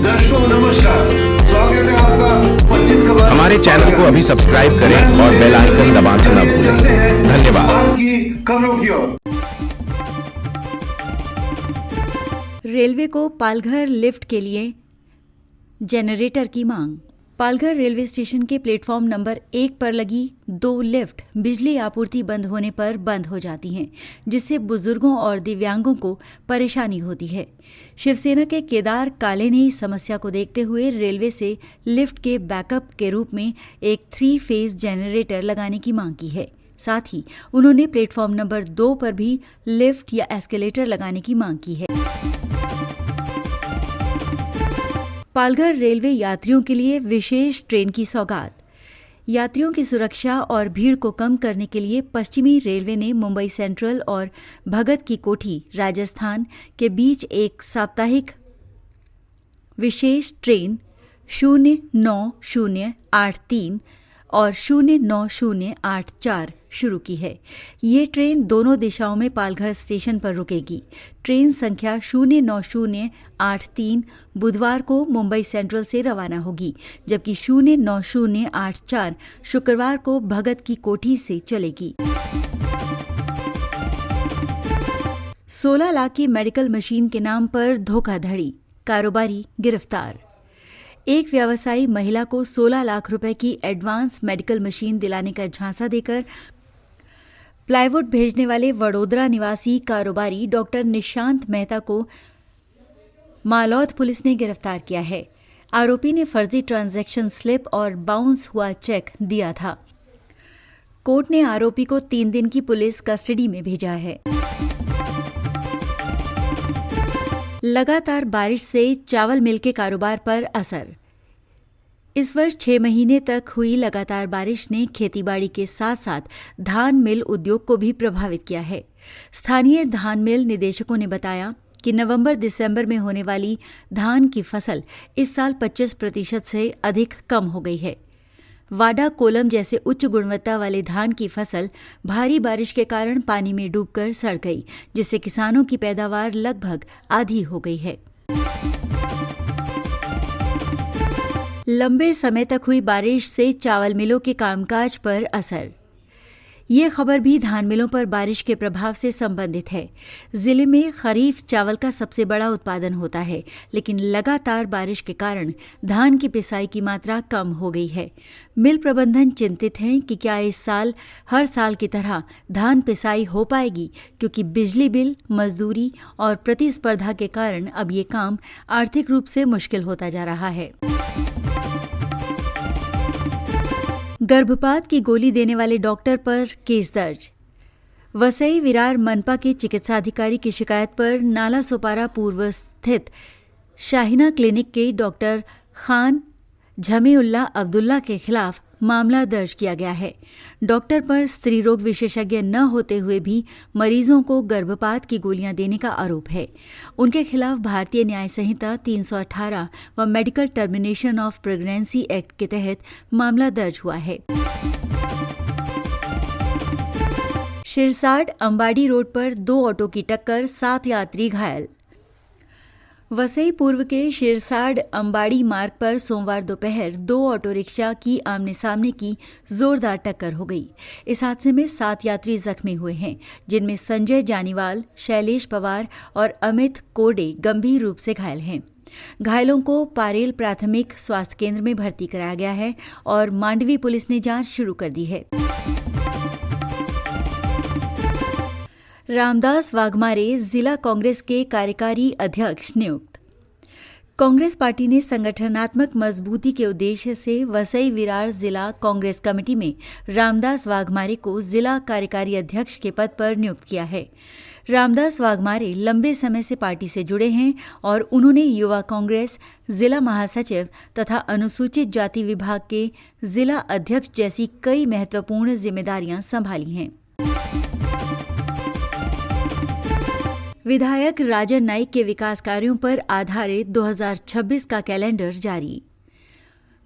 दर्शकों नमस्कार, स्वागत है आपका 25 खबर। हमारे चैनल को अभी सब्सक्राइब करें और बेल आइकन दबाना न भूलें। धन्यवाद। आपकी खबरों की ओर। रेलवे को पालघर लिफ्ट के लिए जनरेटर की मांग। पालघर रेलवे स्टेशन के प्लेटफॉर्म नंबर 1 पर लगी 2 लिफ्ट बिजली आपूर्ति बंद होने पर बंद हो जाती हैं, जिससे बुजुर्गों और दिव्यांगों को परेशानी होती है। शिवसेना के केदार काले ने इस समस्या को देखते हुए रेलवे से लिफ्ट के बैकअप के रूप में एक 3 फेज जनरेटर लगाने की मांग की है। साथ ही उन्होंने प्लेटफॉर्म नंबर 2 पर भी लिफ्ट या एस्केलेटर लगाने की मांग की है। पालघर रेलवे यात्रियों के लिए विशेष ट्रेन की सौगात। यात्रियों की सुरक्षा और भीड़ को कम करने के लिए पश्चिमी रेलवे ने मुंबई सेंट्रल और भगत की कोठी राजस्थान के बीच एक साप्ताहिक विशेष ट्रेन 09083 और 09084 शुरू की है। ये ट्रेन दोनों दिशाओं में पालघर स्टेशन पर रुकेगी। ट्रेन संख्या 09083 बुधवार को मुंबई सेंट्रल से रवाना होगी, जबकि 09084 शुक्रवार को भगत की कोठी से चलेगी। 16 लाख की मेडिकल मशीन के नाम पर धोखाधड़ी, कारोबारी गिरफ्तार। एक व्यवसायी महिला को 16 लाख रुपए की एडवांस मेडिकल मशीन दिलाने का झांसा देकर प्लाईवुड भेजने वाले वडोदरा निवासी कारोबारी डॉक्टर निशांत मेहता को मालौद पुलिस ने गिरफ्तार किया है। आरोपी ने फर्जी ट्रांजैक्शन स्लिप और बाउंस हुआ चेक दिया था। कोर्ट ने आरोपी को 3 दिन की पुलिस कस्टडी में भेजा है। लगातार बारिश से चावल मिल के कारोबार पर असर। इस वर्ष 6 महीने तक हुई लगातार बारिश ने खेतीबाड़ी के साथ साथ धान मिल उद्योग को भी प्रभावित किया है। स्थानीय धान मिल निदेशकों ने बताया कि नवंबर-दिसंबर में होने वाली धान की फसल इस साल 25% से अधिक कम हो गई है। वाडा कोलम जैसे उच्च गुणवत्ता वाले धान की फसल भारी बारिश के कारण पानी में डूबकर सड़ गई, जिससे किसानों की पैदावार लगभग आधी हो गई है। लंबे समय तक हुई बारिश से चावल मिलों के कामकाज पर असर। ये खबर भी धान मिलों पर बारिश के प्रभाव से संबंधित है। जिले में खरीफ चावल का सबसे बड़ा उत्पादन होता है, लेकिन लगातार बारिश के कारण धान की पिसाई की मात्रा कम हो गई है। मिल प्रबंधन चिंतित हैं कि क्या इस साल हर साल की तरह धान पिसाई हो पाएगी, क्योंकि बिजली बिल, मजदूरी और प्रतिस्पर्धा के कारण अब ये काम आर्थिक रूप से मुश्किल होता जा रहा है। गर्भपात की गोली देने वाले डॉक्टर पर केस दर्ज। वसई विरार मनपा के चिकित्साधिकारी की शिकायत पर नाला सोपारा पूर्व स्थित शाहीना क्लिनिक के डॉक्टर खान झमीउल्लाह अब्दुल्ला के खिलाफ मामला दर्ज किया गया है। डॉक्टर पर स्त्री रोग विशेषज्ञ न होते हुए भी मरीजों को गर्भपात की गोलियां देने का आरोप है। उनके खिलाफ भारतीय न्याय संहिता 318 व medical termination of pregnancy act के तहत मामला दर्ज हुआ है। शिरसाड अंबाड़ी रोड पर 2 ऑटो की टक्कर, 7 यात्री घायल। वसई पूर्व के शिरसाड अंबाड़ी मार्ग पर सोमवार दोपहर 2 ऑटो रिक्शा की आमने सामने की जोरदार टक्कर हो गई। इस हादसे में 7 यात्री जख्मी हुए हैं, जिनमें संजय जानीवाल, शैलेश पवार और अमित कोडे गंभीर रूप से घायल हैं। घायलों को पारेल प्राथमिक स्वास्थ्य केंद्र में भर्ती कराया गया है और मांडवी पुलिस ने जांच शुरू कर दी है। रामदास वाघमारे जिला कांग्रेस के कार्यकारी अध्यक्ष नियुक्त। कांग्रेस पार्टी ने संगठनात्मक मजबूती के उद्देश्य से वसई विरार जिला कांग्रेस कमेटी में रामदास वाघमारे को जिला कार्यकारी अध्यक्ष के पद पर नियुक्त किया है। रामदास वाघमारे लंबे समय से पार्टी से जुड़े हैं और उन्होंने युवा कांग्रेस, जिला महासचिव तथा अनुसूचित जाति विभाग के जिला अध्यक्ष जैसी कई महत्वपूर्ण जिम्मेदारियां संभाली हैं। विधायक राजन नाइक के विकास कार्यों पर आधारित 2026 का कैलेंडर जारी।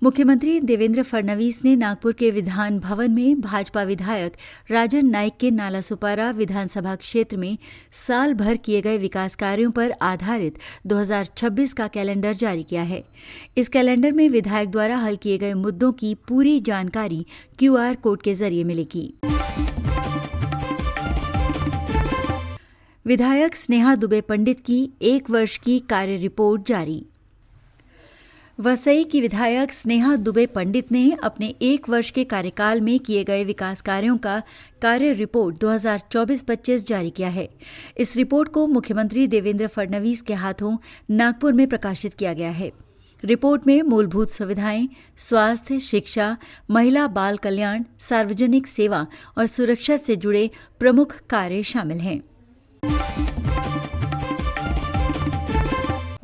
मुख्यमंत्री देवेंद्र फडणवीस ने नागपुर के विधान भवन में भाजपा विधायक राजन नाईक के नालासोपारा विधानसभा क्षेत्र में साल भर किए गए विकास कार्यों पर आधारित 2026 का कैलेंडर जारी किया है। इस कैलेंडर में विधायक द्वारा हल किए गए मुद्दों की पूरी जानकारी QR कोड के जरिए मिलेगी। विधायक स्नेहा दुबे पंडित की 1 वर्ष की कार्य रिपोर्ट जारी। वसई की विधायक स्नेहा दुबे पंडित ने अपने 1 वर्ष के कार्यकाल में किए गए विकास कार्यों का कार्य रिपोर्ट 2024-25 जारी किया है। इस रिपोर्ट को मुख्यमंत्री देवेंद्र फडणवीस के हाथों नागपुर में प्रकाशित किया गया है। रिपोर्ट में मूलभूत सुविधाएं, स्वास्थ्य, शिक्षा, महिला बाल कल्याण, सार्वजनिक सेवा और सुरक्षा से जुड़े प्रमुख कार्य शामिल हैं।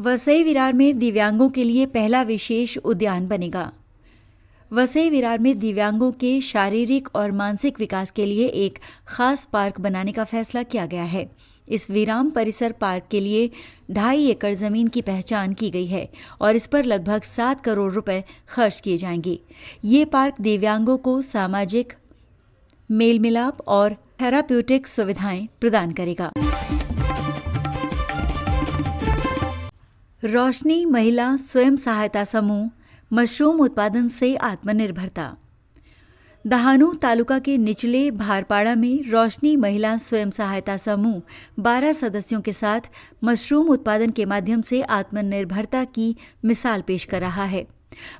वसई विरार में दिव्यांगों के लिए पहला विशेष उद्यान बनेगा। वसई विरार में दिव्यांगों के शारीरिक और मानसिक विकास के लिए एक खास पार्क बनाने का फैसला किया गया है। इस विराम परिसर पार्क के लिए 2.5 एकड़ जमीन की पहचान की गई है और इस पर लगभग 7 करोड़ रुपए खर्च किए जाएंगे। ये पार्क दिव्यांगों को सामाजिक मेल मिलाप और थेराप्यूटिक सुविधाएं प्रदान करेगा। रोशनी महिला स्वयं सहायता समूह मशरूम उत्पादन से आत्मनिर्भरता। दहानू तालुका के निचले भारपाड़ा में रोशनी महिला स्वयं सहायता समूह 12 सदस्यों के साथ मशरूम उत्पादन के माध्यम से आत्मनिर्भरता की मिसाल पेश कर रहा है।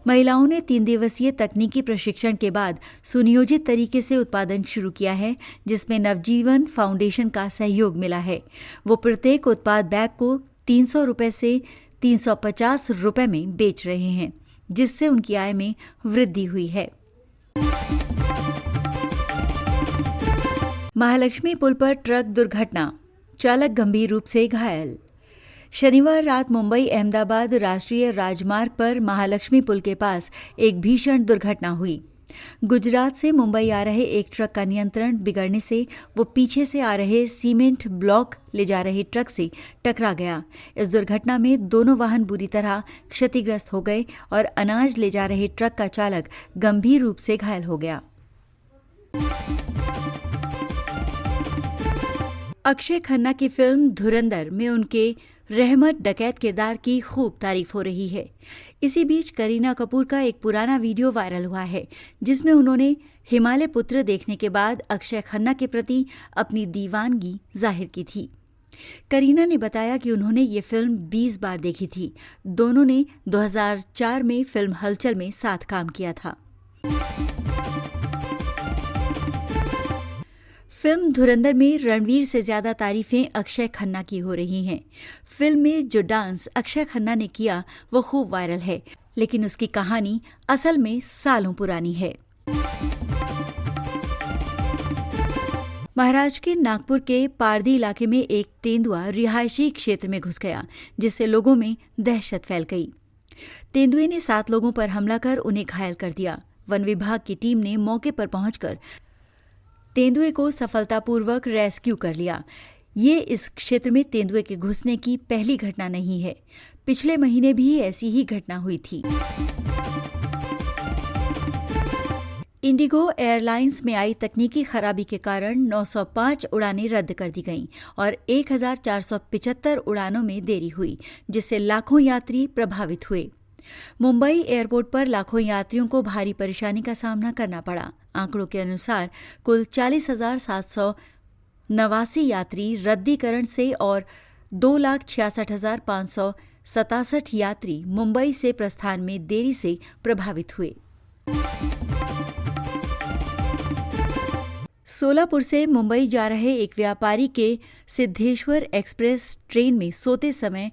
महिलाओं ने 3 दिवसीय तकनीकी प्रशिक्षण के बाद सुनियोजित तरीके से उत्पादन शुरू किया है, जिसमें नवजीवन फाउंडेशन का सहयोग मिला है। वो प्रत्येक उत्पाद बैग को 300 रुपए से 350 रुपए में बेच रहे हैं, जिससे उनकी आय में वृद्धि हुई है। महालक्ष्मी पुल पर ट्रक दुर्घटना, चालक गंभीर रूप से घायल। शनिवार रात मुंबई अहमदाबाद राष्ट्रीय राजमार्ग पर महालक्ष्मी पुल के पास एक भीषण दुर्घटना हुई। गुजरात से मुंबई आ रहे एक ट्रक का नियंत्रण बिगड़ने से वो पीछे से आ रहे सीमेंट ब्लॉक ले जा रहे ट्रक से टकरा गया। इस दुर्घटना में दोनों वाहन बुरी तरह क्षतिग्रस्त हो गए और अनाज ले जा रहे ट्रक का चालक गंभीर रूप से घायल हो गया। अक्षय खन्ना की फिल्म धुरंधर में उनके रहमत डकैत किरदार की खूब तारीफ हो रही है। इसी बीच करीना कपूर का एक पुराना वीडियो वायरल हुआ है, जिसमें उन्होंने हिमालय पुत्र देखने के बाद अक्षय खन्ना के प्रति अपनी दीवानगी जाहिर की थी। करीना ने बताया कि उन्होंने ये फिल्म 20 बार देखी थी। दोनों ने 2004 में फिल्म हलचल में साथ काम किया था। फिल्म धुरंधर में रणवीर से ज्यादा तारीफें अक्षय खन्ना की हो रही हैं। फिल्म में जो डांस अक्षय खन्ना ने किया वो खूब वायरल है, लेकिन उसकी कहानी असल में सालों पुरानी है। महाराष्ट्र के नागपुर के पारदी इलाके में एक तेंदुआ रिहायशी क्षेत्र में घुस गया, जिससे लोगों में दहशत फैल गई। तेंदुए ने 7 लोगों पर हमला कर उन्हें घायल कर दिया। वन विभाग की टीम ने मौके पर पहुंचकर तेंदुए को सफलतापूर्वक रेस्क्यू कर लिया। ये इस क्षेत्र में तेंदुए के घुसने की पहली घटना नहीं है। पिछले महीने भी ऐसी ही घटना हुई थी। इंडिगो एयरलाइंस में आई तकनीकी खराबी के कारण 905 उड़ानें रद्द कर दी गईं और 1475 उड़ानों में देरी हुई, जिससे लाखों यात्री प्रभावित हुए। मुंबई एयरपोर्ट पर लाखों यात्रियों को भारी परेशानी का सामना करना पड़ा। आंकड़ों के अनुसार कुल 40,789 यात्री रद्दीकरण से और 2,66,567 यात्री मुंबई से प्रस्थान में देरी से प्रभावित हुए। सोलापुर से मुंबई जा रहे एक व्यापारी के सिद्धेश्वर एक्सप्रेस ट्रेन में सोते समय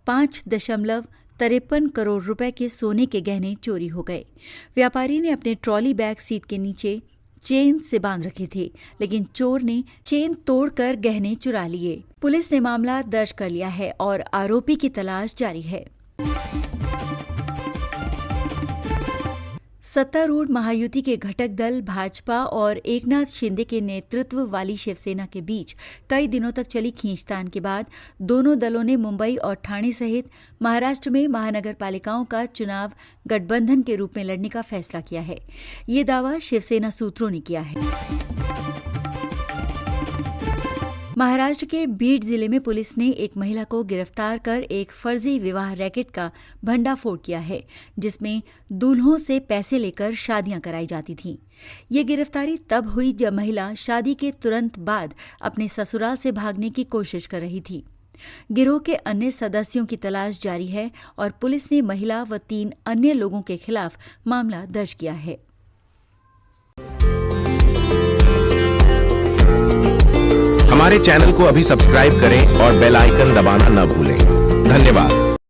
5.53 करोड़ रुपए के सोने के गहने चोरी हो गए। व्यापारी ने अपने ट्रॉली बैग सीट के नीचे चेन से बांध रखे थे, लेकिन चोर ने चेन तोड़कर गहने चुरा लिए। पुलिस ने मामला दर्ज कर लिया है और आरोपी की तलाश जारी है। सत्तारूढ़ महायुति के घटक दल भाजपा और एकनाथ शिंदे के नेतृत्व वाली शिवसेना के बीच कई दिनों तक चली खींचतान के बाद दोनों दलों ने मुंबई और ठाणे सहित महाराष्ट्र में महानगर पालिकाओं का चुनाव गठबंधन के रूप में लड़ने का फैसला किया है। ये दावा शिवसेना सूत्रों ने किया है। महाराष्ट्र के बीड जिले में पुलिस ने एक महिला को गिरफ्तार कर एक फर्जी विवाह रैकेट का भंडाफोड़ किया है, जिसमें दूल्हों से पैसे लेकर शादियां कराई जाती थीं। ये गिरफ्तारी तब हुई जब महिला शादी के तुरंत बाद अपने ससुराल से भागने की कोशिश कर रही थी। गिरोह के अन्य सदस्यों की तलाश जारी है और पुलिस ने महिला व 3 अन्य लोगों के खिलाफ मामला दर्ज किया है। हमारे चैनल को अभी सब्सक्राइब करें और बेल आइकन दबाना न भूलें। धन्यवाद।